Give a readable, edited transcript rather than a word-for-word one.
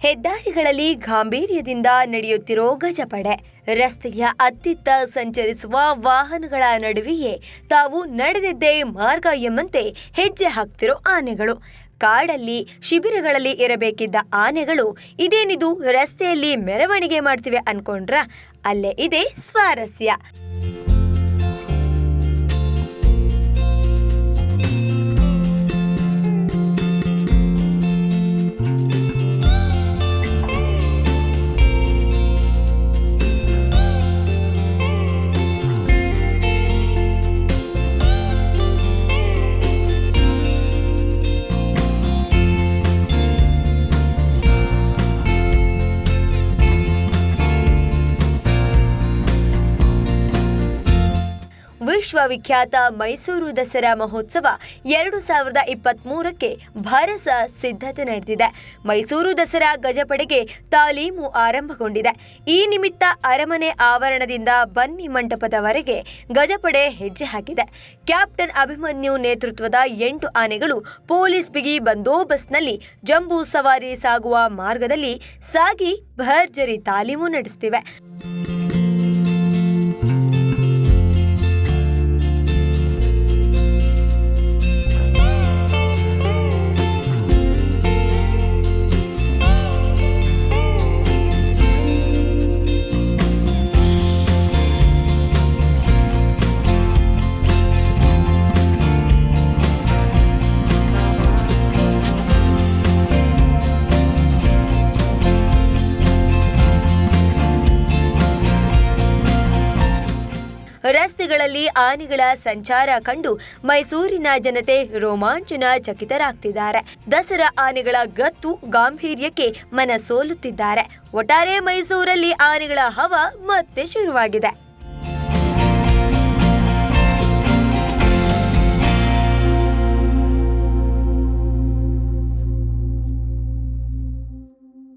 ಹೆದ್ದಾರಿಗಳಲ್ಲಿ ಗಾಂಭೀರ್ಯದಿಂದ ನಡೆಯುತ್ತಿರೋ ಗಜಪಡೆ. ರಸ್ತೆಯ ಅತ್ತಿತ್ತ ಸಂಚರಿಸುವ ವಾಹನಗಳ ನಡುವೆಯೇ ತಾವು ನಡೆದಿದ್ದೇ ಮಾರ್ಗ ಎಂಬಂತೆ ಹೆಜ್ಜೆ ಹಾಕ್ತಿರೋ ಆನೆಗಳು. ಕಾಡಲ್ಲಿ ಶಿಬಿರಗಳಲ್ಲಿ ಇರಬೇಕಿದ್ದ ಆನೆಗಳು ಇದೇನಿದು ರಸ್ತೆಯಲ್ಲಿ ಮೆರವಣಿಗೆ ಮಾಡ್ತಿವೆ ಅನ್ಕೊಂಡ್ರ? ಅಲ್ಲೇ ಇದೆ ಸ್ವಾರಸ್ಯ. ವಿಶ್ವವಿಖ್ಯಾತ ಮೈಸೂರು ದಸರಾ ಮಹೋತ್ಸವ 2023ಕ್ಕೆ ಭರಸ ಸಿದ್ಧತೆ ನಡೆದಿದೆ. ಮೈಸೂರು ದಸರಾ ಗಜಪಡೆಗೆ ತಾಲೀಮು ಆರಂಭಗೊಂಡಿದೆ. ಈ ನಿಮಿತ್ತ ಅರಮನೆ ಆವರಣದಿಂದ ಬನ್ನಿ ಮಂಟಪದವರೆಗೆ ಗಜಪಡೆ ಹೆಜ್ಜೆ ಹಾಕಿದೆ. ಕ್ಯಾಪ್ಟನ್ ಅಭಿಮನ್ಯು ನೇತೃತ್ವದ 8 ಆನೆಗಳು ಪೊಲೀಸ್ ಬಿಗಿ ಬಂದೋಬಸ್ತ್ನಲ್ಲಿ ಜಂಬೂ ಸವಾರಿ ಸಾಗುವ ಮಾರ್ಗದಲ್ಲಿ ಸಾಗಿ ಭರ್ಜರಿ ತಾಲೀಮು ನಡೆಸುತ್ತಿವೆ. ರಸ್ತೆಗಳಲ್ಲಿ ಆನೆಗಳ ಸಂಚಾರ ಕಂಡು ಮೈಸೂರಿನ ಜನತೆ ರೋಮಾಂಚನ ಚಕಿತರಾಗ್ತಿದ್ದಾರೆ. ದಸರಾ ಆನೆಗಳ ಗತ್ತು ಗಾಂಭೀರ್ಯಕ್ಕೆ ಮನ ಸೋಲುತ್ತಿದ್ದಾರೆ. ಒಟ್ಟಾರೆ ಮೈಸೂರಲ್ಲಿ ಆನೆಗಳ ಹವಾ ಮತ್ತೆ ಶುರುವಾಗಿದೆ.